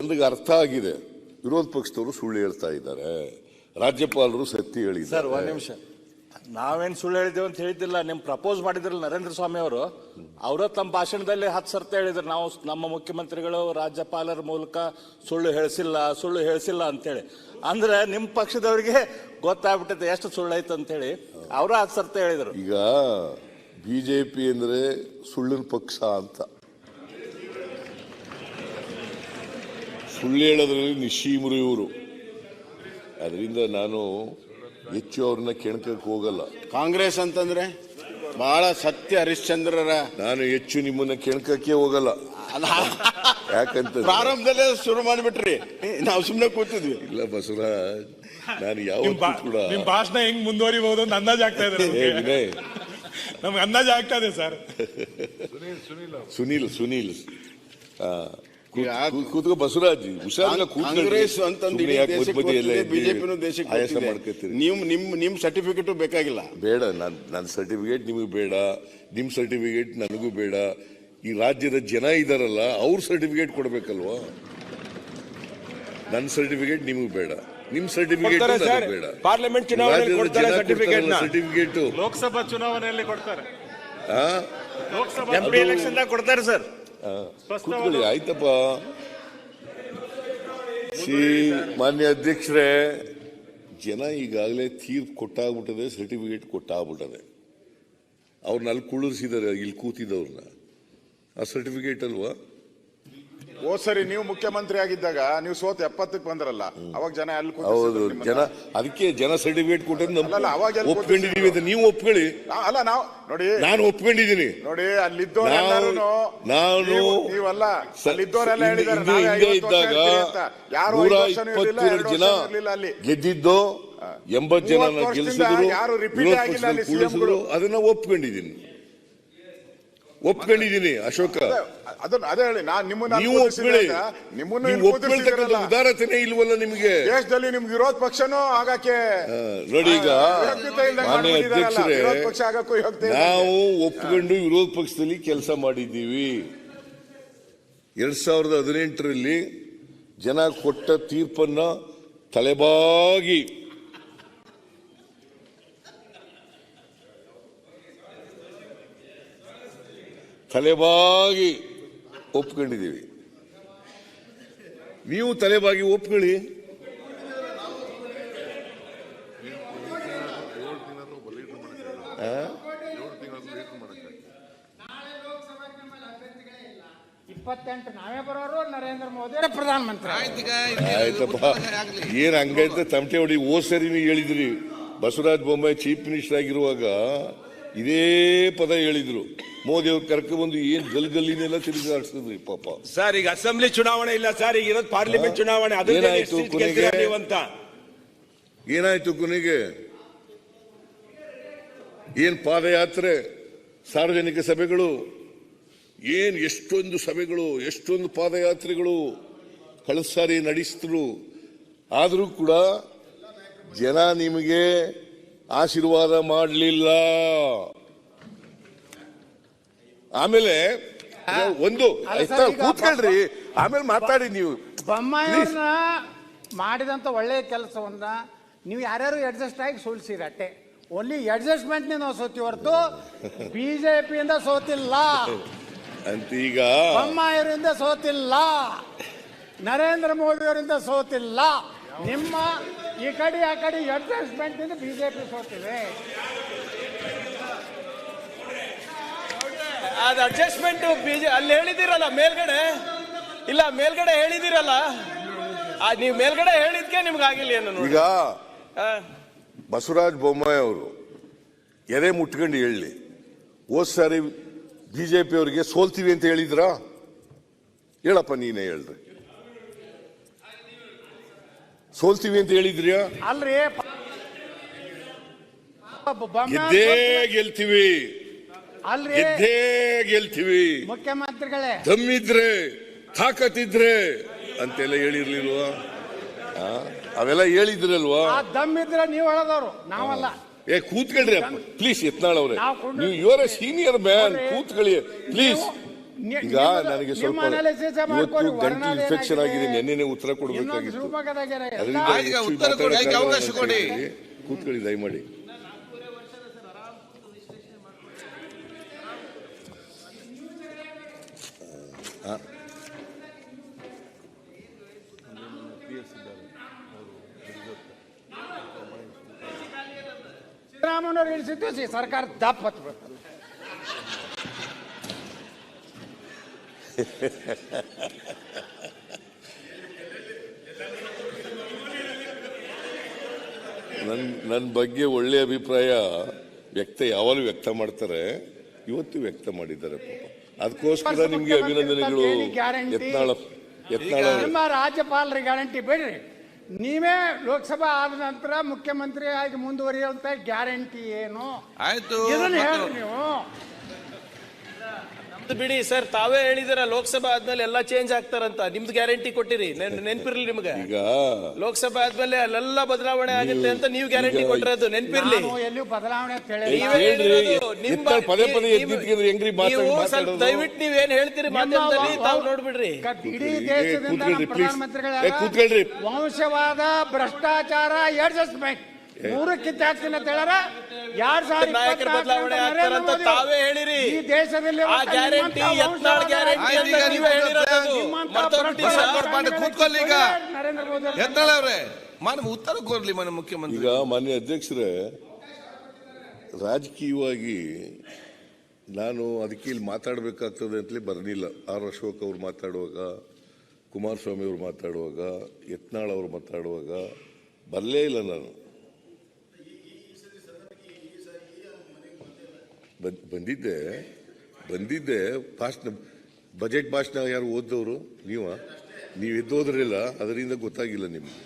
ನನಗೆ ಅರ್ಥ ಆಗಿದೆ. ವಿರೋಧ ಪಕ್ಷದವರು ಸುಳ್ಳು ಹೇಳ್ತಾ ಇದ್ದಾರೆ, ರಾಜ್ಯಪಾಲರು ಸತ್ಯ ಹೇಳಿದ್ದಾರೆ. ಸರ್ ಒಂದ್ ನಿಮಿಷ, ನಾವೇನ್ ಸುಳ್ಳು ಹೇಳಿದ್ದೇವೆ ಅಂತ ಹೇಳಿದ್ದಿಲ್ಲ. ನಿಮ್ ಪ್ರಪೋಸ್ ಮಾಡಿದ್ರಲ್ಲ ನರೇಂದ್ರ ಸ್ವಾಮಿ ಅವರು ತಮ್ಮ ಭಾಷಣದಲ್ಲಿ 10 ಸರ್ತಿ ಹೇಳಿದ್ರು, ನಾವು ನಮ್ಮ ಮುಖ್ಯಮಂತ್ರಿಗಳು ರಾಜ್ಯಪಾಲರ ಮೂಲಕ ಸುಳ್ಳು ಹೇಳಿಸಿಲ್ಲ ಅಂತೇಳಿ. ಅಂದ್ರೆ ನಿಮ್ ಪಕ್ಷದವರಿಗೆ ಗೊತ್ತಾಗ್ಬಿಟ್ಟೈತೆ ಎಷ್ಟು ಸುಳ್ಳು ಐತೆ ಅಂತ ಹೇಳಿ. ಅವರು 10 ಸರ್ತಿ ಹೇಳಿದ್ರು. ಈಗ ಬಿಜೆಪಿ ಅಂದ್ರೆ ಸುಳ್ಳಿನ ಪಕ್ಷ ಅಂತ, ಸುಳ್ಳು ಹೇಳೋದ್ರಲ್ಲಿ ನಿಶ್ಚೀಮರು ಇವರು. ಅದರಿಂದ ನಾನು ಹೆಚ್ಚು ಅವ್ರನ್ನ ಕೆಣಕಕ್ಕೆ ಹೋಗಲ್ಲ. ಕಾಂಗ್ರೆಸ್ ಅಂತಂದ್ರೆ ಬಹಳ ಸತ್ಯ ಹರಿಶ್ಚಂದ್ರರ. ನಾನು ಹೆಚ್ಚು ನಿಮ್ಮನ್ನ ಕೆಣಕಕ್ಕೆ ಹೋಗಲ್ಲ. ಯಾಕಂತ ಪ್ರಾರಂಭದಲ್ಲೇ ಶುರು ಮಾಡಿಬಿಟ್ರಿ, ನಾವು ಸುಮ್ಮನೆ ಕೂತಿದ್ವಿ. ಇಲ್ಲ ಬಸವರಾಜ್, ನಾನು ಯಾವತ್ತೂ ಕೂಡ ನಿಮ್ ಭಾಷಣ ಹೆಂಗ್ ಮುಂದುವರಿಬಹುದು ಅಂತ ಅಂದಾಜ್ ಆಗ್ತಾ ಇದೆ ವಿನಯ್, ನಮ್ಗೆ ಅಂದಾಜ್ ಆಗ್ತಾ ಇದೆ ಸರ್. ಸುನೀಲ್ ಕೂತ್ಕೋ ಬಸವರಾಜ್, ಹುಷಾರಿಲ್ಲ. ಕಾಂಗ್ರೆಸ್ ಅಂತಂದ್ರೆ ಬಿಜೆಪಿನೂ ದೇಶಕ್ಕೆ ಆಯಾಸ ಮಾಡ್ಕೊತೀರಿ. ನಿಮ್ ಸರ್ಟಿಫಿಕೇಟ್ ಬೇಕಾಗಿಲ್ಲ. ಬೇಡ, ನನ್ನ ಸರ್ಟಿಫಿಕೇಟ್ ನಿಮಗೆ ಬೇಡ, ನಿಮ್ ಸರ್ಟಿಫಿಕೇಟ್ ನನಗೂ ಬೇಡ. ಈ ರಾಜ್ಯದ ಜನ ಇದಾರಲ್ಲ, ಅವ್ರ ಸರ್ಟಿಫಿಕೇಟ್ ಕೊಡ್ಬೇಕಲ್ವಾ? ನನ್ನ ಸರ್ಟಿಫಿಕೇಟ್ ನಿಮಗೆ ಬೇಡ, ನಿಮ್ ಸರ್ಟಿಫಿಕೇಟ್ ಬೇಡ. ಪಾರ್ಲಿಮೆಂಟ್ ಚುನಾವಣೆ ಸರ್ಟಿಫಿಕೇಟ್ ಲೋಕಸಭಾ ಚುನಾವಣೆಯಲ್ಲಿ ಕೊಡ್ತಾರೆ, MP ಎಲೆಕ್ಷನ್ ಕೊಡ್ತಾರೆ ಸರ್. ಕೂತ್ಕೊಳ್ಳಿ, ಆಯ್ತಪ್ಪ. ಮಾನ್ಯ ಅಧ್ಯಕ್ಷರೇ, ಜನ ಈಗಾಗಲೇ ತೀರ್ಪು ಕೊಟ್ಟಾಗ್ಬಿಟ್ಟದೆ, ಸರ್ಟಿಫಿಕೇಟ್ ಕೊಟ್ಟಾಗ್ಬಿಟ್ಟದೆ. ಅವ್ರನ್ನ ಅಲ್ಲಿ ಕುಳ್ಳಿಸಿದ್ದಾರೆ, ಇಲ್ಲಿ ಕೂತಿದ್ದವ್ರನ್ನ. ಆ ಸರ್ಟಿಫಿಕೇಟ್ ಅಲ್ವಾ? ಸರಿ, ನೀವು ಮುಖ್ಯಮಂತ್ರಿ ಆಗಿದ್ದಾಗ ನೀವು ಸೋತ್ 70ಕ್ಕೆ ಬಂದ್ರಲ್ಲ, ಅವಾಗ ಜನ ಅಲ್ಲಿ ಹೌದು, ಜನ ಅದಕ್ಕೆ ಜನ ಸರ್ಟಿಫಿಕೇಟ್ ಕೊಟ್ಟಿದ್ದು ಒಪ್ಕೊಂಡಿದೀವಿ ಅಂತ ನೀವು ಒಪ್ಕೊಳ್ಳಿ. ಅಲ್ಲ, ನಾವು ನೋಡಿ, ನಾನು ಒಪ್ಕೊಂಡಿದ್ದೀನಿ ನೋಡಿ. ಅಲ್ಲಿದ್ದವರೆಲ್ಲರೂ ನೀವಲ್ಲ, ಅಲ್ಲಿದ್ದವರೆಲ್ಲ ಹೇಳಿದ್ದಾರೆ ಹಿಂದೆ ಇದ್ದಾಗ 122 ಜನ ಗೆದ್ದಿದ್ದು, 80 ಜನ ಗೆಲ್ಲಿಸಿದ್ರು, ಕುಳಿಸಿದ್ರು. ಅದನ್ನ ಒಪ್ಕೊಂಡಿದ್ದೀನಿ ಅಶೋಕ. ಅದೇ ಹೇಳಿ, ನಾನು ನೀವು ಒಪ್ಪಿರ್ತಕ್ಕಂಥ ಉದಾರತೆನೇ ಇಲ್ವಲ್ಲ ನಿಮಗೆ? ದೇಶದಲ್ಲಿ ನಿಮ್ಗೆ ವಿರೋಧ ಪಕ್ಷನೂ ಆಗಕ್ಕೆ ನೋಡಿ. ಈಗ ಮಾನ್ಯ ಅಧ್ಯಕ್ಷರೇ, ನಾವು ಒಪ್ಕೊಂಡು ವಿರೋಧ ಪಕ್ಷದಲ್ಲಿ ಕೆಲಸ ಮಾಡಿದ್ದೀವಿ. 2018ರಲ್ಲಿ ಜನ ಕೊಟ್ಟ ತೀರ್ಪನ್ನ ತಲೆಬಾಗಿ ಒಪ್ಕೊಂಡಿದ್ದೀವಿ. ನೀವು ತಲೆಬಾಗಿ ಒಪ್ಕೊಳ್ಳಿ. ನಾವೇ ಬರೋರು, ನರೇಂದ್ರ ಮೋದಿ ಪ್ರಧಾನಮಂತ್ರಿ. ಆಯ್ತಪ್ಪ, ಏನ್ ಹಂಗೈತೆ ತಮಟೆ ಹೊಡಿ. ಸರಿ ನೀವು ಹೇಳಿದ್ರಿ, ಬಸವರಾಜ ಬೊಮ್ಮಾಯಿ ಚೀಫ್ ಮಿನಿಸ್ಟರ್ ಆಗಿರುವಾಗ ಇದೇ ಪದ ಹೇಳಿದ್ರು. ಮೋದಿ ಅವ್ರು ಕರ್ಕೊಂಡ್ಬಂದು ಏನ್ ಗಲ್ಗಲ್ಲಿನೆಲ್ಲ ತಿರುಗಾಡಿಸಿದ್ರಿ ಪಾಪ. ಸರ್, ಈಗ ಅಸೆಂಬ್ಲಿ ಚುನಾವಣೆ ಇಲ್ಲ ಸರ್, ಈಗ ಇರೋದು ಪಾರ್ಲಿಮೆಂಟ್ ಚುನಾವಣೆ. ಏನಾಯ್ತು ಕೊನೆಗೆ? ಏನ್ ಪಾದಯಾತ್ರೆ, ಸಾರ್ವಜನಿಕ ಸಭೆಗಳು, ಏನ್ ಎಷ್ಟೊಂದು ಸಭೆಗಳು, ಎಷ್ಟೊಂದು ಪಾದಯಾತ್ರೆಗಳು ಕಳೆದ ಸಾರಿ ನಡೆಸಿದ್ರು. ಆದರೂ ಕೂಡ ಜನ ನಿಮಗೆ ಆಶೀರ್ವಾದ ಮಾಡಲಿಲ್ಲ. ಆಮೇಲೆ ಒಂದು ಕೂತ್ಕೊಳ್ರಿ, ಆಮೇಲೆ ಮಾತಾಡಿ. ನೀವು ಬೊಮ್ಮಾಯಿಯವ್ರನ್ನ ಮಾಡಿದಂತ ಒಳ್ಳೆಯ ಕೆಲಸವನ್ನ ನೀವು ಯಾರ್ಯಾರು ಅಡ್ಜಸ್ಟ್ ಆಗಿ ಸೋಲ್ಸಿರಿ ಅಟ್ಟೆ. ಓನ್ಲಿ ಅಡ್ಜಸ್ಟ್ಮೆಂಟ್ ನಾವು ಸೋತಿ ಹೊರತು ಬಿಜೆಪಿಯಿಂದ ಸೋತಿಲ್ಲ ಅಂತ. ಈಗ ಬೊಮ್ಮಾಯಿಯವರಿಂದ ಸೋತಿಲ್ಲ, ನರೇಂದ್ರ ಮೋದಿ ಅವರಿಂದ ಸೋತಿಲ್ಲ. ನಿಮ್ಮ ಈ ಕಡೆ ಆ ಕಡೆ ಅಡ್ಜಸ್ಟ್ಮೆಂಟ್ ಇಂದ ಬಿಜೆಪಿ ಸೋತಿದೆ. ಅದು ಅಡ್ಜಸ್ಟ್ಮೆಂಟ್ ಅಲ್ಲಿ ಹೇಳಿದಿರಲ್ಲ ಮೇಲ್ಗಡೆ. ಇಲ್ಲ, ಮೇಲ್ಗಡೆ ಹೇಳಿದಿರಲ್ಲ, ನೀವು ಮೇಲ್ಗಡೆ ಹೇಳಿದ್ಕೆ ನಿಮ್ಗೆ ಆಗಿಲ್ಲ ಏನು ನೋಡಿ. ಈಗ ಬಸವರಾಜ ಬೊಮ್ಮಾಯಿ ಅವರು ಎದೆ ಮುಟ್ಕೊಂಡು ಹೇಳಿ, ಹೋದ್ ಸಾರಿ ಬಿಜೆಪಿ ಅವರಿಗೆ ಸೋಲ್ತೀವಿ ಅಂತ ಹೇಳಿದ್ರ? ಹೇಳಪ್ಪ, ನೀನೇ ಹೇಳ್ರಿ. ಸೋಲ್ತೀವಿ ಅಂತ ಹೇಳಿದ್ರಿಯಾ? ಅಲ್ರಿ, ಗೆದ್ದೇ ಗೆಲ್ತೀವಿ, ಅಲ್ರಿ ಗೆಲ್ತೀವಿ, ಮುಖ್ಯಮಂತ್ರಿಗಳೇ ದಮ್ಮಿದ್ರೆ ತಾಕತ್ತಿದ್ರೆ ಅಂತೆಲ್ಲ ಹೇಳಿರ್ಲಿಲ್ವಾ? ಅವೆಲ್ಲ ಹೇಳಿದ್ರಲ್ವಾ? ದಮ್ಮಿದ್ರೆ ನೀವು ಹೇಳದವ್ರು, ನಾವಲ್ಲ. ಕೂತ್ಕೊಳ್ರಿ ಪ್ಲೀಸ್. ಯತ್ನಾಳ್ ಅವ್ರೆ, ನೀವು ಯುವರ್ ಎ ಸೀನಿಯರ್ ಮ್ಯಾನ್, ಕೂತ್ಕೊಳ್ಳಿ ಪ್ಲೀಸ್. ಈಗ ನನಗೆ ಸ್ವಲ್ಪ ಇವತ್ತು ಗಂಟಲು ಇನ್ಫೆಕ್ಷನ್ ಆಗಿದೆ, ನೆನ್ನೆನೆ ಉತ್ತರ ಕೊಡಬೇಕಾಗಿತ್ತು. ಈಗ ಉತ್ತರ ಕೊಡಲಿಕ್ಕೆ ಅವಕಾಶ ಕೊಡಿ. ಕೂತ್ಕೊಳ್ಳಿ ದಯಮಾಡಿ. ಸಿದ್ದರಾಮಯ್ಯವ್ರು ಇಳಿಸಿದ್ದು ಸರ್ಕಾರ ದಪ್ಪ ಹತ್ಬೇಕು. ನನ್ನ ಬಗ್ಗೆ ಒಳ್ಳೆ ಅಭಿಪ್ರಾಯ ಯಾವಾಗಲೂ ವ್ಯಕ್ತ ಮಾಡ್ತಾರೆ, ಇವತ್ತು ವ್ಯಕ್ತ ಮಾಡಿದ್ದಾರೆ ಪಾಪ. ಅದಕ್ಕೋಸ್ಕರ ನಿಮ್ಗೆ ಅಭಿನಂದನೆಗಳು. ಯತ್ನಾಳ ನಿಮ್ಮ ರಾಜ್ಯಪಾಲರ ಗ್ಯಾರಂಟಿ ಬೇಡ್ರಿ, ನೀವೇ ಲೋಕಸಭಾ ಆದ ನಂತರ ಮುಖ್ಯಮಂತ್ರಿ ಆಗಿ ಮುಂದುವರಿಯುವಂತ ಗ್ಯಾರಂಟಿ ಏನು ಆಯ್ತು ಇದನ್ನ ಹೇಳ್ರಿ ನೀವು. ಬಿಡಿ ಸರ್, ತಾವೇ ಹೇಳಿದಿರ ಲೋಕಸಭಾ ಆದ್ಮೇಲೆ ಎಲ್ಲ ಚೇಂಜ್ ಆಗ್ತಾರಂತ. ನಿಮ್ದು ಗ್ಯಾರಂಟಿ ಕೊಟ್ಟಿರಿ, ನೆನ್ಪಿರ್ಲಿ ನಿಮ್ಗೆ. ಈಗ ಲೋಕಸಭಾ ಆದ್ಮೇಲೆ ಅಲ್ಲೆಲ್ಲ ಬದಲಾವಣೆ ಆಗುತ್ತೆ ಅಂತ ನೀವು ಗ್ಯಾರಂಟಿ ಕೊಟ್ಟಿರೋದು ನೆನ್ಪಿರ್ಲಿ. ನಾನು ಎಲ್ಲಿಯೂ ಬದಲಾವಣೆ ಅಂತ ನೀವೇ ಹೇಳಿಲ್ಲ. ಹೇಳಿರೋದು. ಪದೇ ಪದೇ ಎದ್ದಿದ್ಕಿದ್ರೆ ಹೆಂಗ್ರಿ ನೀವು ಸ್ವಲ್ಪ ಮಾತಾಡೋದು? ದಯವಿಟ್ಟು ನೀವೇನ್ ಹೇಳ್ತೀರಿ ಮಾಧ್ಯಮದಲ್ಲಿ ತಾವು ನೋಡ್ಬಿಡ್ರಿ. ಇಡೀ ದೇಶದಿಂದ ನಮ್ಮ ಪ್ರಧಾನಮಂತ್ರಿಗಳ ಕೂತ್ಕೊಳ್ರಿ. ವಂಶವಾದ, ಭ್ರಷ್ಟಾಚಾರ, ಅಡ್ಜಸ್ಟ್ಮೆಂಟ್ ಮೂರು ಕಿತ್ತಾಕ್ತೀನಿ ಅಂತ ಹೇಳಾರ. ನಾಯಕರ ಬದಲಾವಣೆ ಆಗ್ತಾರಂತ ತಾವೇ ಹೇಳಿರಿ. ಈ ದೇಶದಲ್ಲಿ ಆ ಗ್ಯಾರಂಟಿ ಯತ್ನಾಳ್ ಗ್ಯಾರಂಟಿ ಅಂತ ನೀವೇ ಹೇಳಿರೋದು. ಕೂತ್ಕೊಳ್ಳಿ. ಈಗ ನರೇಂದ್ರ ಮೋದಿ ಯತ್ನಾಳ್ ಅವ್ರೆ ಉತ್ತರ ಕೊಡ್ಲಿ ಮನೆ ಮುಖ್ಯಮಂತ್ರಿ. ಈಗ ಮಾನ್ಯ ಅಧ್ಯಕ್ಷರೇ, ರಾಜಕೀಯವಾಗಿ ನಾನು ಅದಕ್ಕೆ ಇಲ್ಲಿ ಮಾತಾಡಬೇಕಾಗ್ತದೆ ಅಂತಲೇ ಬರಲಿಲ್ಲ. ಆರ್ ಅಶೋಕ್ ಅವರು ಮಾತಾಡುವಾಗ, ಕುಮಾರಸ್ವಾಮಿ ಅವರು ಮಾತಾಡುವಾಗ, ಯತ್ನಾಳ್ ಅವರು ಮಾತಾಡುವಾಗ ಬರಲೇ ಇಲ್ಲ. ನಾನು ಬಂದಿದ್ದೆ ಭಾಷಣ, ಬಜೆಟ್ ಭಾಷಣ ಯಾರು ಓದ್ದವರು ನೀವು ಎದ್ದೋದ್ರಿಲ್ಲ, ಅದರಿಂದ ಗೊತ್ತಾಗಿಲ್ಲ ನಿಮ್ಗೆ.